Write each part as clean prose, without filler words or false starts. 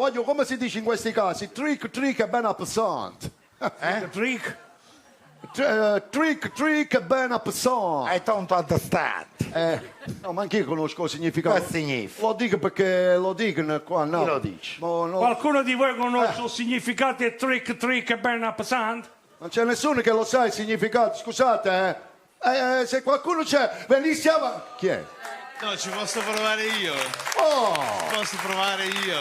voglio, come si dice in questi casi? Trick è ben appesante. Trick? Trick è ben appesante. I don't understand. No, ma anche io conosco il significato. Che significa? Lo dico perché lo dicono qua, no? Chi lo dice? No, Qualcuno di voi conosce il significato di trick è ben appesante? non c'è nessuno che lo sa il significato, scusate, se qualcuno c'è, venisse avanti. Chi è? No, ci posso provare io. Oh! Posso provare io.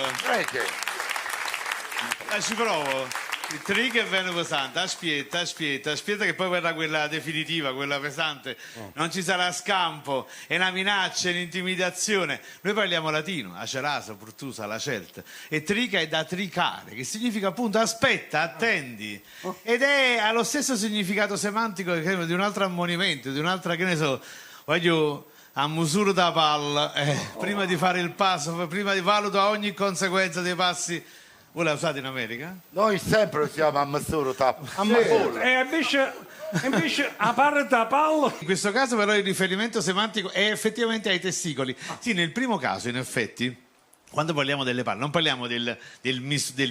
Ci provo. Il trick è bene pesante, aspetta che poi verrà quella definitiva, quella pesante. Non ci sarà scampo, è una minaccia, è un'intimidazione. Noi parliamo latino, aceraso, purtusa, la certa. E trica è da tricare, che significa appunto aspetta, attendi. Ed ha lo stesso significato semantico di un altro ammonimento, di un'altra, che ne so, voglio... a misura da palla, prima di fare il passo, prima di valuta ogni conseguenza dei passi. Voi la usate in America? Noi sempre usiamo a misura tappa. E invece a parte da palla... In questo caso però il riferimento semantico è effettivamente ai testicoli. Sì, nel primo caso in effetti, quando parliamo delle palle, non parliamo del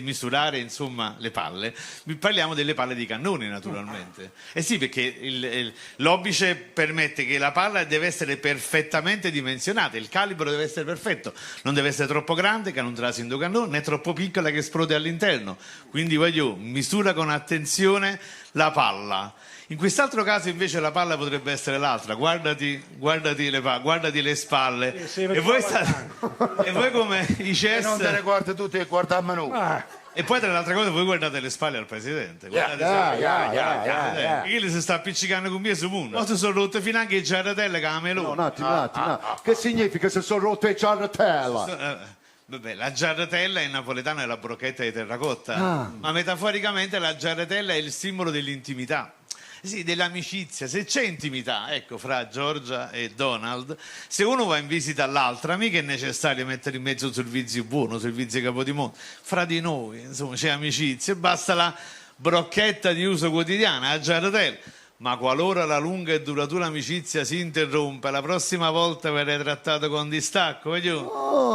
misurare insomma le palle, parliamo delle palle di cannone naturalmente. Eh sì, perché l'obice permette che la palla deve essere perfettamente dimensionata, il calibro deve essere perfetto, non deve essere troppo grande, che non trasi in cannone, né troppo piccola che esplode all'interno. Quindi voglio, misura con attenzione la palla. In quest'altro caso invece la palla potrebbe essere l'altra, guardati le spalle e voi come i chess Non te ne guardi tutti e guardiamo noi. e poi tra le altre cose voi guardate le spalle al presidente, che si sta appiccicando con me su mondo, non si sono rotte fino anche i giarratelle che la No, melone. un attimo. Che significa se sono rotte le ciarratelle? Vabbè, la giarratella in napoletano è la brocchetta di terracotta, ma metaforicamente la giarratella è il simbolo dell'intimità. Sì, dell'amicizia, se c'è intimità, ecco, fra Giorgia e Donald, se uno va in visita all'altra, mica è necessario mettere in mezzo servizio buono, servizio capodimonte, fra di noi, insomma, c'è amicizia, basta la brocchetta di uso quotidiano, la giarratella. Ma qualora la lunga e duratura amicizia si interrompe, la prossima volta verrai trattato con distacco, vedi?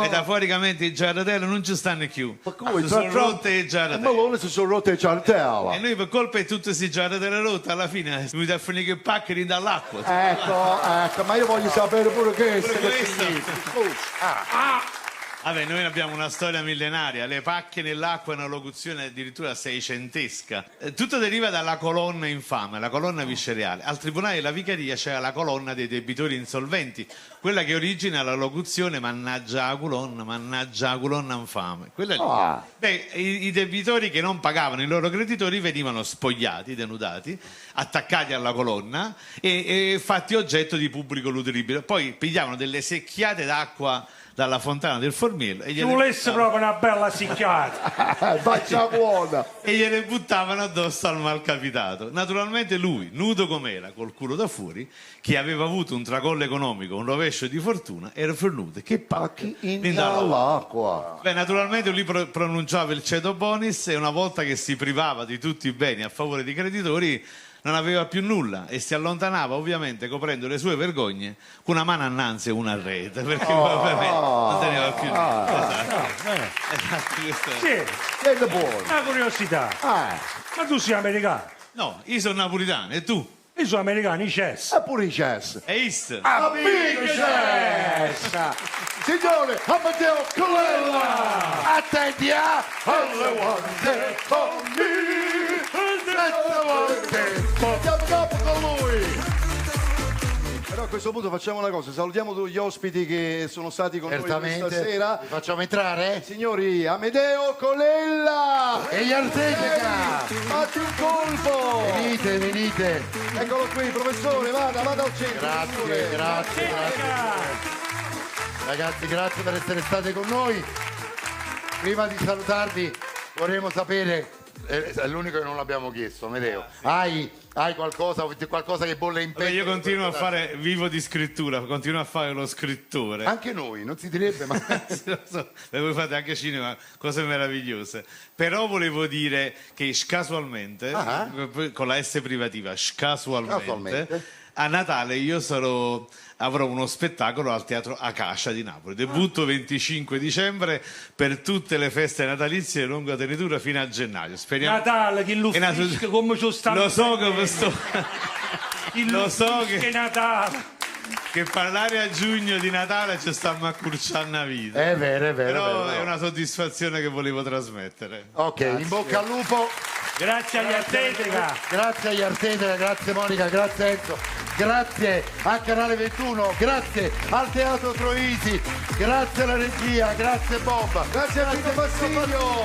Metaforicamente i giarratelli non ci stanno più. Si sono rotte i giarratelli. Ma si sono rotte le ciarratelle. E noi per colpa di tutte queste giarratelle rotte, alla fine siamo venuti a finire che paccheri dall'acqua. Ecco, ma io voglio sapere pure questo. Pure che questo. significa. Vabbè, noi abbiamo una storia millenaria, le pacche nell'acqua è una locuzione addirittura seicentesca. Tutto deriva dalla colonna infame, la colonna visceriale. Al tribunale della Vicaria c'era la colonna dei debitori insolventi, quella che origina la locuzione mannaggia la colonna infame. Quella lì. Beh, i debitori che non pagavano i loro creditori venivano spogliati, denudati, attaccati alla colonna e fatti oggetto di pubblico lutribile. Poi pigliavano delle secchiate d'acqua dalla fontana del Formiello e Ci volesse proprio una bella sicchiata. Faccia buona. e gliele buttavano addosso al malcapitato. Naturalmente lui, nudo com'era, col culo da fuori, che aveva avuto un tracollo economico, un rovescio di fortuna, era fornuto. Che pacchi All'acqua. Beh, naturalmente lui pronunciava il ceto bonis e una volta che si privava di tutti i beni a favore dei creditori non aveva più nulla e si allontanava ovviamente coprendo le sue vergogne con una mano annanzi e una a rete, perché ovviamente non teneva più nulla. Esatto, questo è. Sì, Sei buono. una curiosità. Ma tu sei americano? No, io sono napolitano e tu? Io sono americano, i chess. E pure i chess. E Ist? Amico chess! Signore, Amedeo Colella! Attenti Alle volte con me! Alle volte! Andiamo dopo con lui! Però a questo punto facciamo una cosa, salutiamo tutti gli ospiti che sono stati con noi questa sera. Li facciamo entrare? Signori, Amedeo Colella! E gli Artetica! Fatti un colpo! Venite. Eccolo qui, professore, vada al centro. Grazie. Ragazzi, grazie per essere stati con noi. Prima di salutarvi vorremmo sapere, è l'unico che non l'abbiamo chiesto, Amedeo. Hai qualcosa che bolle in Vabbè, petto? io continuo a fare, vivo di scrittura, continuo a fare lo scrittore. Anche noi, non si direbbe, ma... Lo so, e voi fate anche cinema, cose meravigliose. Però volevo dire che casualmente, con la S privativa, casualmente, a Natale io avrò uno spettacolo al Teatro Acacia di Napoli. Debutto 25 dicembre per tutte le feste natalizie di lunga tenitura fino a gennaio. Speriamo. Natale, che lo fischia, come ci stanno. Lo so come sto. Lo so che Natale. Che parlare a giugno di Natale ci stiamo accurciando una vita. È vero, Però è una soddisfazione che volevo trasmettere. Ok, in bocca al lupo. Grazie agli Artetica. Grazie agli Artetica, grazie Monica, grazie Enzo, grazie a Canale 21, grazie al Teatro Troisi, grazie alla regia, grazie Bob, Grazie a Tito Fastidio.